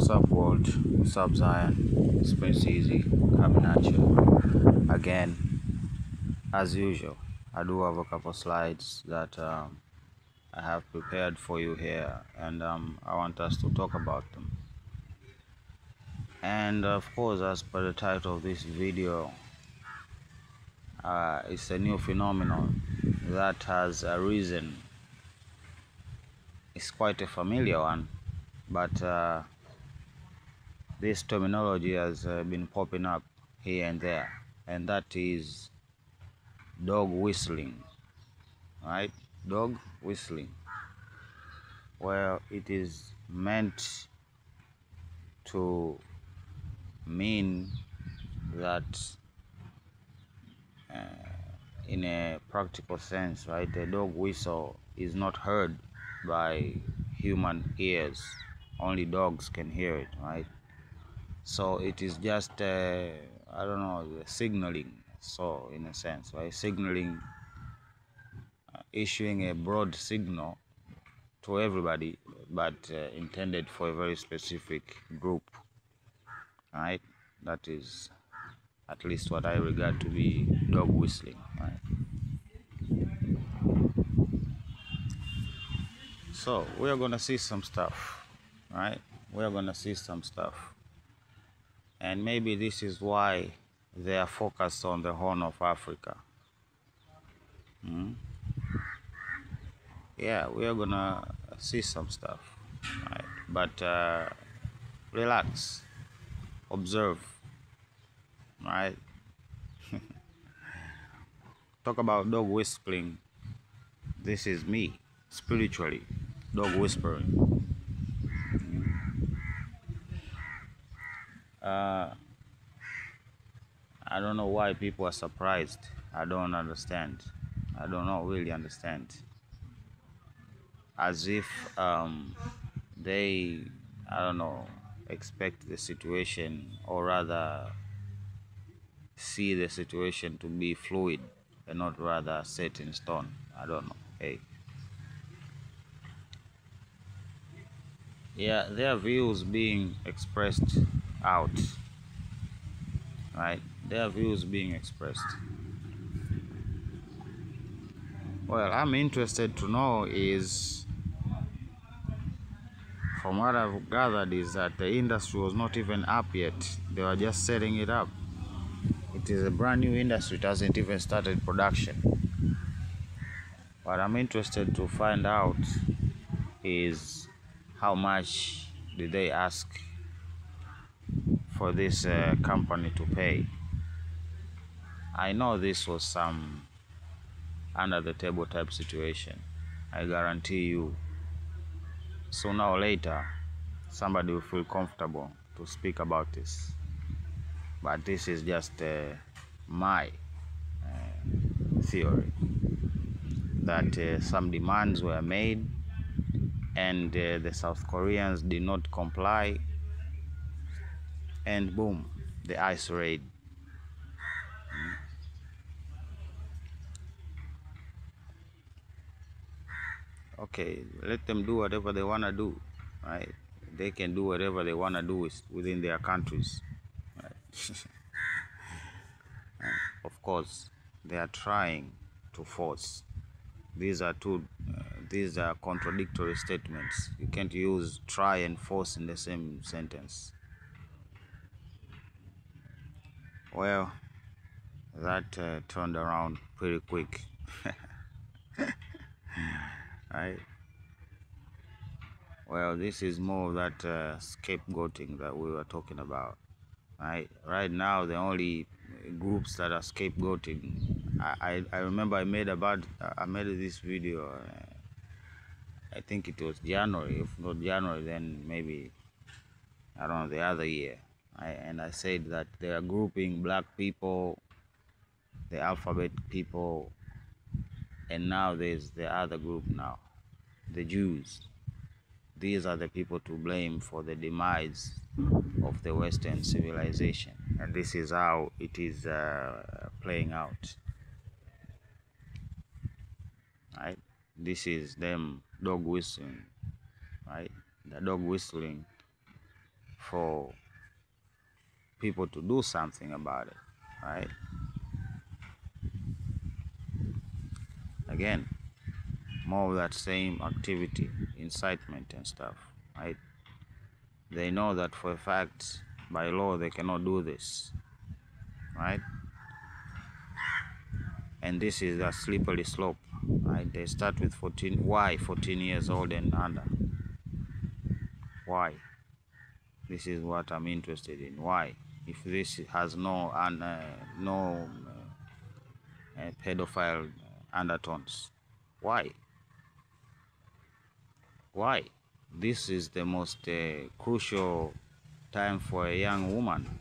What's up, world? What's up, Zion? It's Prince Easy coming at you again. As usual, I do have a couple slides that I have prepared for you here, and I want us to talk about them. And of course, as per the title of this video, it's a new phenomenon that has arisen. It's quite a familiar one, but this terminology has been popping up here and there, and that is dog whistling. Right? Dog whistling. Well, it is meant to mean that in a practical sense, right, the dog whistle is not heard by human ears. Only dogs can hear it, right? So it is just I don't know, signaling. So in a sense, right, signaling, issuing a broad signal to everybody, but intended for a very specific group. Right? That is at least what I regard to be dog whistling. Right? So we are gonna see some stuff. Right? We are gonna see some stuff, and maybe this is why they are focused on the Horn of Africa. Yeah, we are gonna see some stuff. Right? But relax, observe. Right? Talk about dog whistling. This is me, spiritually, dog whispering. I don't know why people are surprised. I don't understand. I don't know, really understand. As if they, I don't know, expect the situation, or rather see the situation to be fluid and not rather set in stone. I don't know. Hey. Yeah, their views being expressed out. Right? Their views being expressed. Well, I'm interested to know is, from what I've gathered, is that the industry was not even up yet. They were just setting it up. It is a brand new industry. It hasn't even started production. What I'm interested to find out is how much did they ask for this company to pay. I know this was some under the table type situation. I guarantee you, sooner or later, somebody will feel comfortable to speak about this. But this is just my theory, that some demands were made and the South Koreans did not comply, and boom, the ice raid. Okay, let them do whatever they want to do, right? They can do whatever they want to do within their countries, right? Of course, they are trying to force. These are contradictory statements. You can't use try and force in the same sentence. Well, that turned around pretty quick. Right? Well, this is more of that scapegoating that we were talking about. Right now, the only groups that are scapegoating, I remember I made this video. I think it was January. If not January, then maybe, I don't know, the other year. And I said that they are grouping black people, the alphabet people, and now there's the other group now, the Jews. These are the people to blame for the demise of the Western civilization. And this is how it is playing out. Right? This is them dog whistling. Right? The dog whistling for people to do something about it, right? Again, more of that same activity, incitement and stuff, right? They know that for a fact, by law, they cannot do this, right? And this is a slippery slope, right? They start with 14. Why 14 years old and under? Why? This is what I'm interested in. Why? If this has no pedophile undertones, why? Why? This is the most crucial time for a young woman.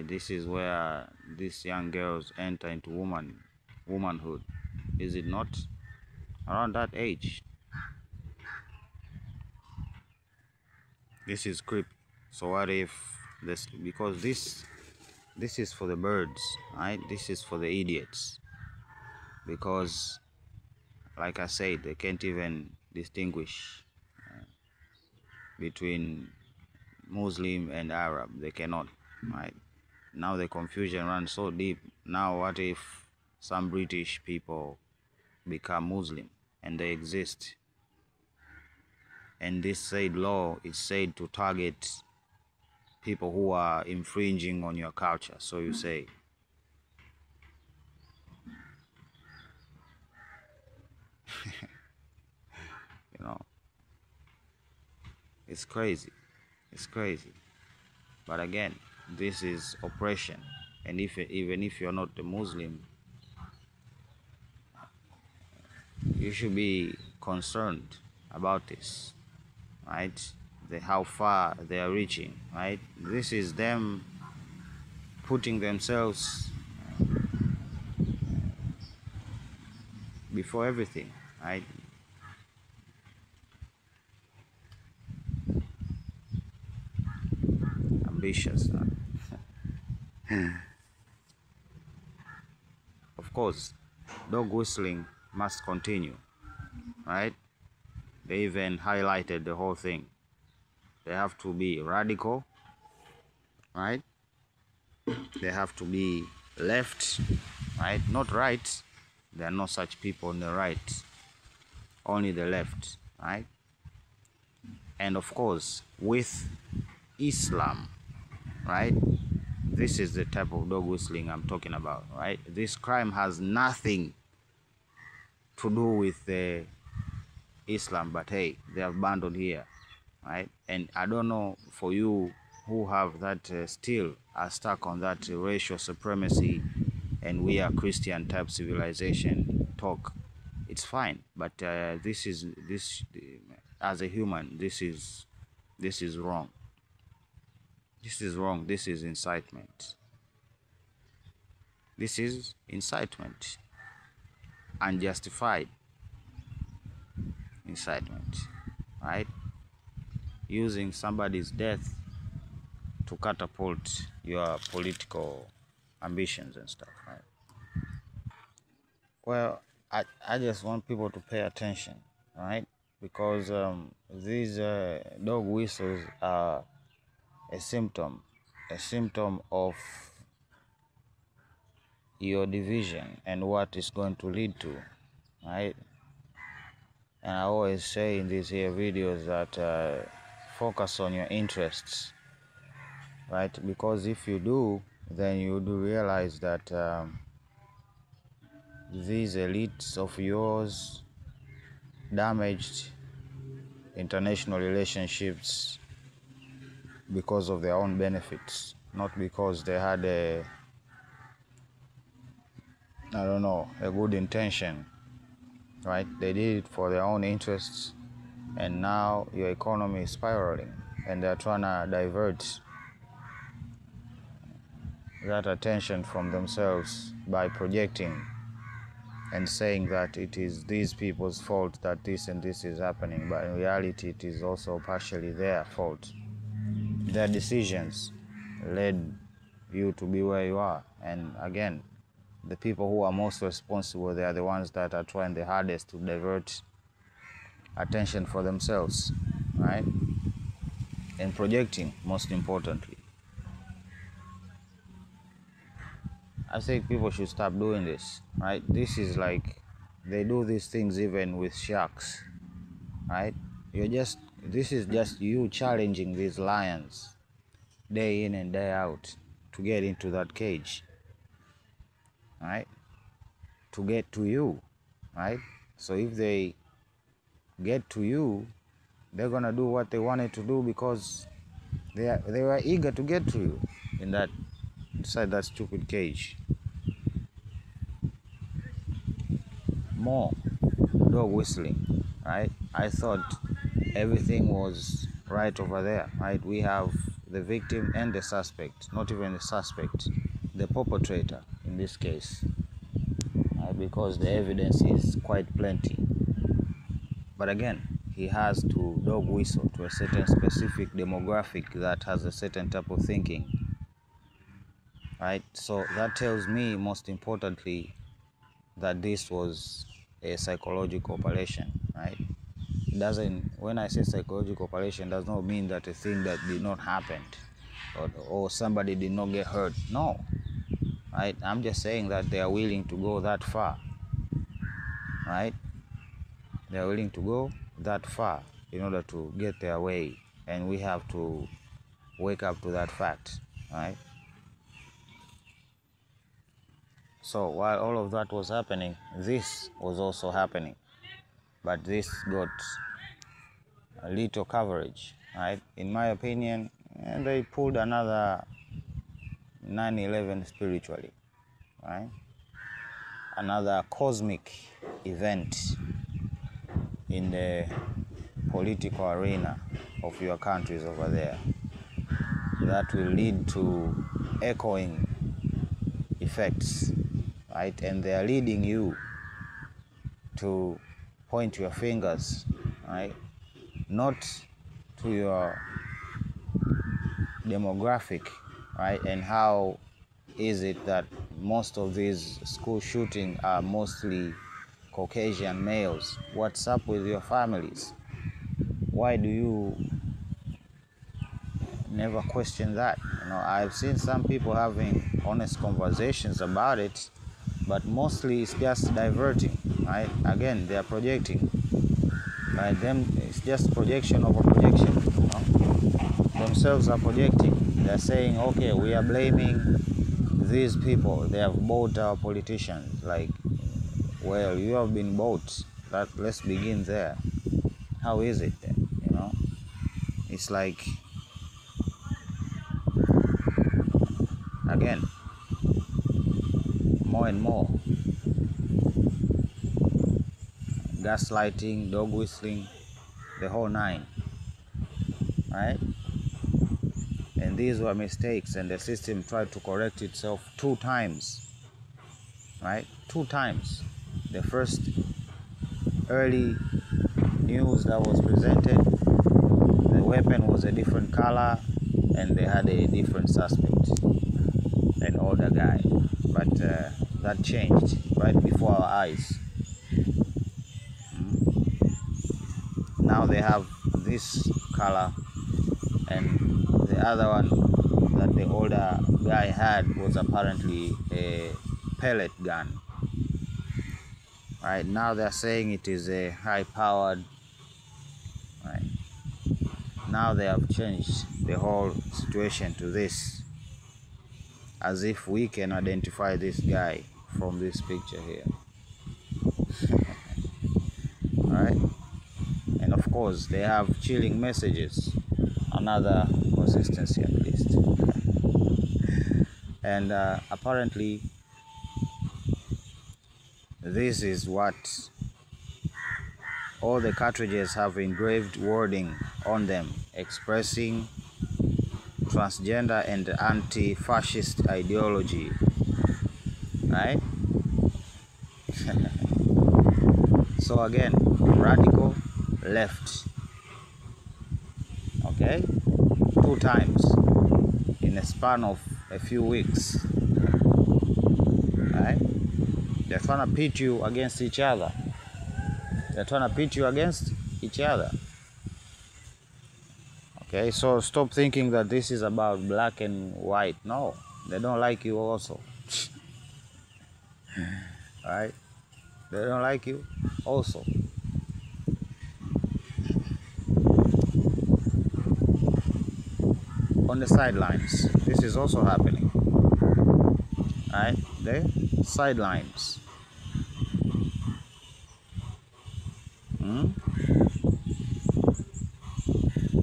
This is where these young girls enter into womanhood. Is it not? Around that age. This is creepy. So what if this? Because this is for the birds, right? This is for the idiots. Because, like I said, they can't even distinguish between Muslim and Arab. They cannot, right? Now the confusion runs so deep. Now what if some British people become Muslim and they exist? And this said law is said to target people who are infringing on your culture, so you say. You know, it's crazy. It's crazy. But again, this is oppression. And even if you're not a Muslim, you should be concerned about this, right? How far they are reaching, right? This is them putting themselves before everything, right? Ambitious. Of course, dog whistling must continue, right? They even highlighted the whole thing. They have to be radical, right? They have to be left, right? Not right. There are no such people on the right, only the left, right? And of course, with Islam, right? This is the type of dog whistling I'm talking about, right? This crime has nothing to do with Islam, but hey, they have abandoned here, right? And I don't know, for you who have that still are stuck on that racial supremacy and we are Christian type civilization talk, it's fine. But this as a human, this is wrong. This is wrong. This is incitement. This is incitement. Unjustified incitement, right? Using somebody's death to catapult your political ambitions and stuff, right? Well, I just want people to pay attention, right? Because these dog whistles are a symptom of your division and what it's going to lead to, right? And I always say in these here videos that focus on your interests, right? Because if you do, then you do realize that these elites of yours damaged international relationships because of their own benefits, not because they had a good intention, right? They did it for their own interests, and now your economy is spiraling and they're trying to divert that attention from themselves by projecting and saying that it is these people's fault that this and this is happening, but in reality it is also partially their fault. Their decisions led you to be where you are. And again, the people who are most responsible, they are the ones that are trying the hardest to divert attention for themselves, right? and projecting, most importantly. I think people should stop doing this, right? This is like, they do these things even with sharks, right? This is just you challenging these lions day in and day out to get into that cage, right? To get to you, right? So if they get to you, they're gonna do what they wanted to do because they were eager to get to you inside that stupid cage. More dog whistling, right? I thought everything was right over there, right? We have the victim and the suspect, not even the suspect, the perpetrator in this case, right? Because the evidence is quite plenty. But again, he has to dog whistle to a certain specific demographic that has a certain type of thinking, right? So that tells me, most importantly, that this was a psychological operation, right? When I say psychological operation, does not mean that a thing that did not happen or somebody did not get hurt. No, right? I'm just saying that they are willing to go that far, right? They are willing to go that far in order to get their way, and we have to wake up to that fact, right? So while all of that was happening, this was also happening, but this got a little coverage, right? In my opinion, and they pulled another 9/11 spiritually, right? Another cosmic event in the political arena of your countries over there that will lead to echoing effects, right? And they are leading you to point your fingers, right? Not to your demographic, right? And how is it that most of these school shootings are mostly Caucasian males? What's up with your families? Why do you never question that? I've seen some people having honest conversations about it, but mostly it's just diverting, right? Again, they are projecting, right? It's just projection over projection, Themselves are projecting. They're saying, okay, we are blaming these people. They have bought our politicians. Like, well, you have been bought. Let's begin there. How is it then? It's like, again, more and more gaslighting, dog whistling, the whole nine, right? And these were mistakes, and the system tried to correct itself 2 times, right? 2 times. The first early news that was presented, the weapon was a different color, and they had a different suspect, an older guy. But that changed right before our eyes. Now they have this color, and the other one that the older guy had was apparently a pellet gun. Right now they're saying it is a high-powered. Right now they have changed the whole situation to this, as if we can identify this guy from this picture here. Right, and of course they have chilling messages, another consistency at least. And apparently this is what all the cartridges have engraved wording on them expressing transgender and anti-fascist ideology, right? So again, radical left, okay, 2 times in a span of a few weeks, right? They're trying to pit you against each other. Okay, so stop thinking that this is about black and white. No, they don't like you also. Right? They don't like you also. On the sidelines, this is also happening. Right? The sidelines.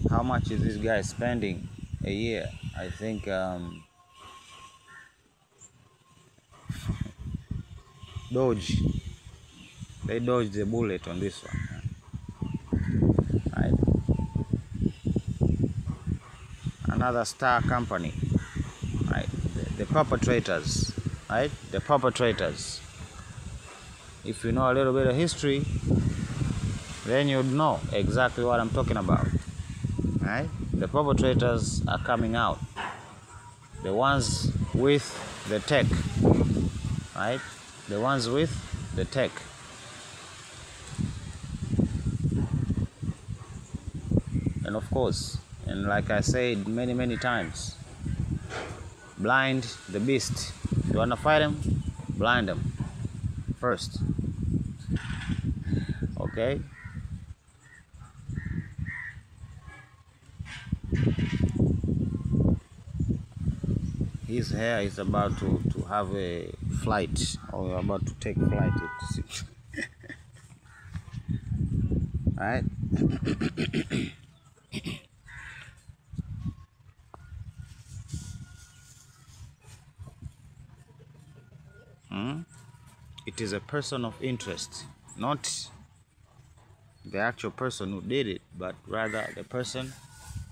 How much is this guy spending a year? I think Doge. They dodged the bullet on this one. Right? Another star company. Right? The perpetrators. Right? The perpetrators. If you know a little bit of history, then you'd know exactly what I'm talking about. Right? The perpetrators are coming out. The ones with the tech. Right? The ones with the tech. And of course, and like I said many times, blind the beast. You wanna fight him? Blind him first. Okay? His hair is about to have a flight, or about to take flight. Right? It is a person of interest, not the actual person who did it, but rather the person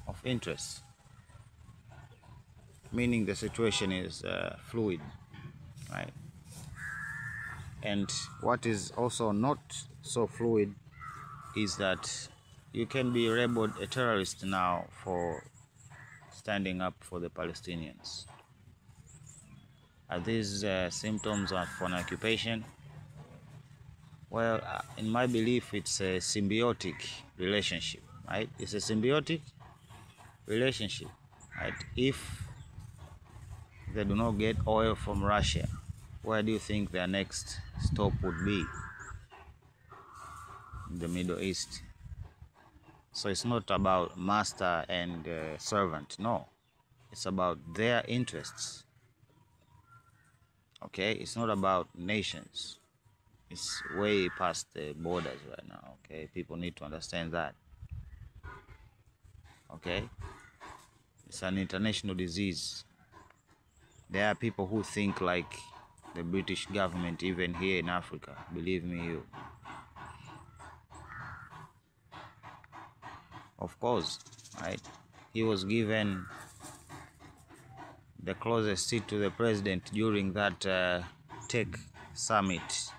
of interest. Meaning the situation is fluid, right? And what is also not so fluid is that you can be labeled a terrorist now for standing up for the Palestinians. Are these symptoms of an occupation? Well, in my belief, it's a symbiotic relationship, right? It's a symbiotic relationship, right? If they do not get oil from Russia, where do you think their next stop would be? In the Middle East. So it's not about master and servant, no. It's about their interests. Okay, it's not about nations. It's way past the borders right now. Okay, people need to understand that. Okay, it's an international disease. There are people who think like the British government, even here in Africa. Believe me, you. Of course, right? He was given the closest seat to the president during that tech summit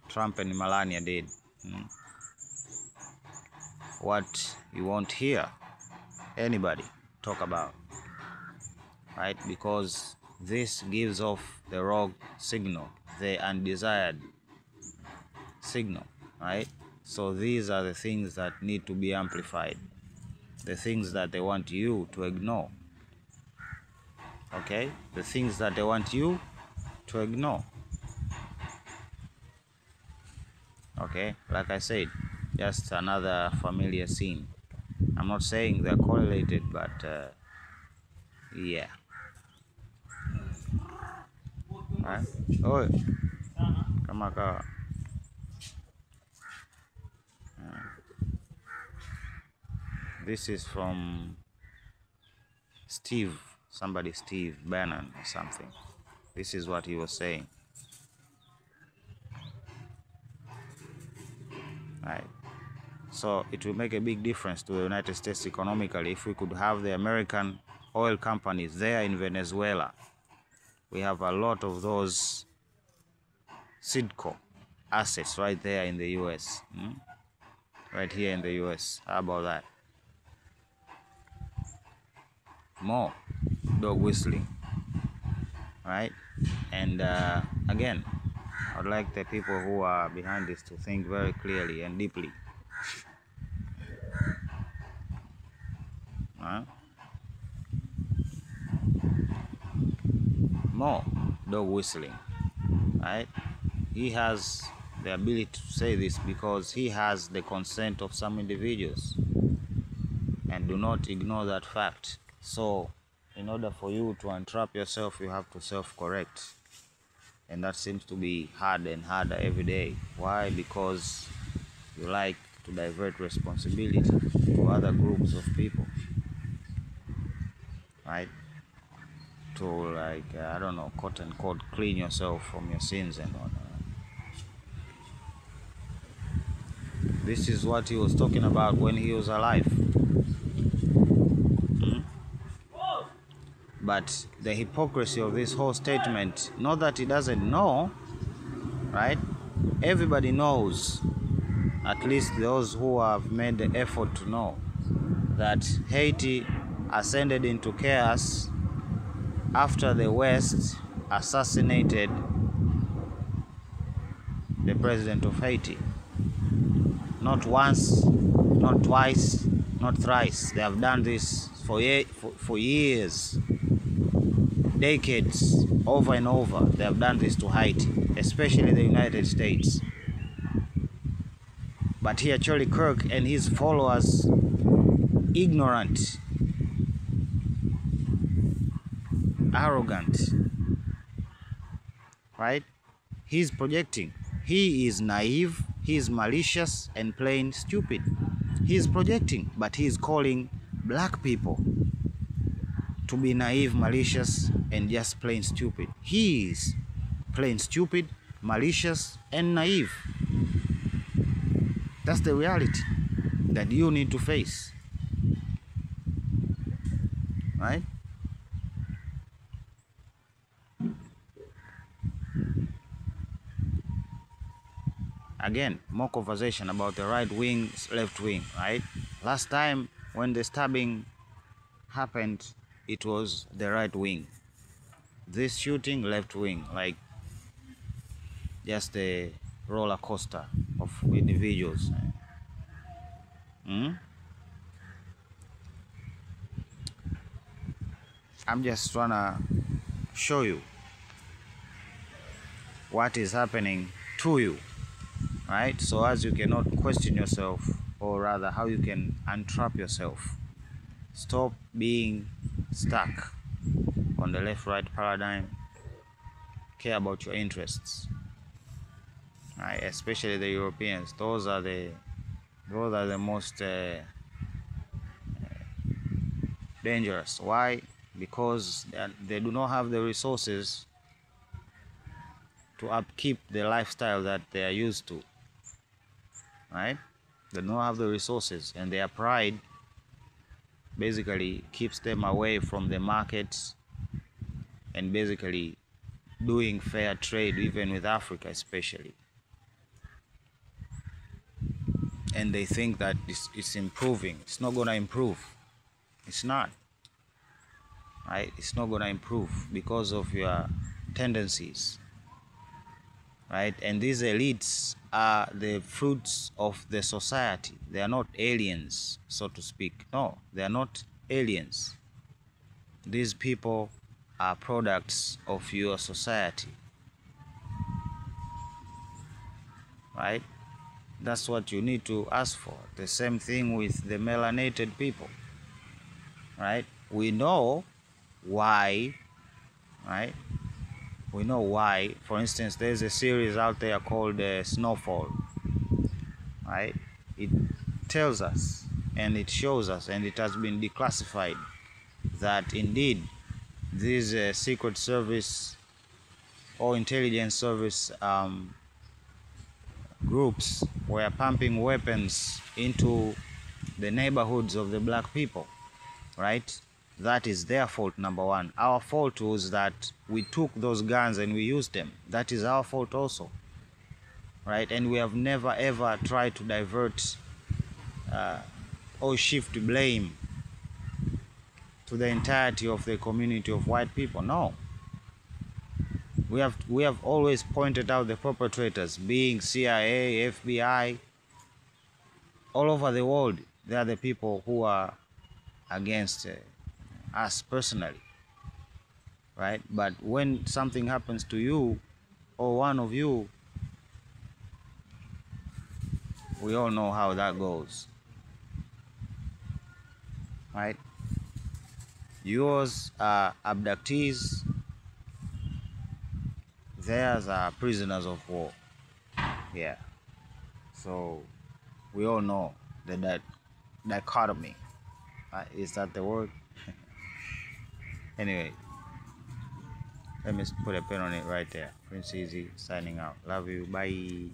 Trump and Melania did. What you won't hear anybody talk about, right? Because this gives off the wrong signal, the undesired signal, right? So these are the things that need to be amplified, the things that they want you to ignore. Okay, the things that they want you to ignore. Okay, like I said, just another familiar scene. I'm not saying they're correlated, but yeah. Right? Oh, kama kawa. This is from Steve Bannon or something. This is what he was saying. Right. So it will make a big difference to the United States economically if we could have the American oil companies there in Venezuela. We have a lot of those Sidco assets right there in the US. Right here in the US. How about that? More dog whistling. Right? And again, I would like the people who are behind this to think very clearly and deeply. Huh? More dog whistling, right? He has the ability to say this because he has the consent of some individuals, and do not ignore that fact. So in order for you to untrap yourself, you have to self-correct, and that seems to be harder and harder every day. Why? Because you like to divert responsibility to other groups of people, right? To, like, I don't know, quote unquote, clean yourself from your sins and whatnot. This is what he was talking about when he was alive. But the hypocrisy of this whole statement, not that he doesn't know, right? Everybody knows, at least those who have made the effort to know, that Haiti ascended into chaos after the West assassinated the president of Haiti. Not once, not twice, not thrice. They have done this for years, decades, over and over. They have done this to Haiti, especially the United States. But here Charlie Kirk and his followers, ignorant, arrogant, right? He's projecting. He is naive, he is malicious and plain stupid. He is projecting, but he is calling black people to be naive, malicious, and just plain stupid. He is plain stupid, malicious, and naive. That's the reality that you need to face, right? Again, more conversation about the right wing, left wing, right? Last time when the stabbing happened, it was the right wing. This shooting, left wing, like just a roller coaster of individuals. I'm just trying to show you what is happening to you, right? So as you cannot question yourself, or rather how you can untrap yourself. Stop being stuck on the left-right paradigm. Care about your interests, right? Especially the Europeans. Those are the most dangerous. Why? Because they do not have the resources to upkeep the lifestyle that they are used to, right? They don't have the resources, and their pride basically keeps them away from the markets and basically doing fair trade, even with Africa especially. And they think that it's improving. It's not going to improve. It's not, right? It's not going to improve because of your tendencies, right? And these elites are the fruits of the society. They are not aliens, so to speak. No, they are not aliens. These people are products of your society, right? That's what you need to ask for. The same thing with the melanated people, right? We know why, right? We know why. For instance, there's a series out there called Snowfall, right? It tells us and it shows us, and it has been declassified, that indeed these secret service or intelligence service groups were pumping weapons into the neighborhoods of the black people, right? That is their fault, number one. Our fault was that we took those guns and we used them. That is our fault also, right? And we have never ever tried to divert or shift blame to the entirety of the community of white people. No. We have always pointed out the perpetrators, being CIA, FBI, all over the world. They are the people who are against us personally, right? But when something happens to you or one of you, we all know how that goes, right? Yours are abductees, theirs are prisoners of war. Yeah. So we all know that dichotomy. Is that the word? Anyway, let me put a pin on it right there. Prince Easy signing out. Love you. Bye.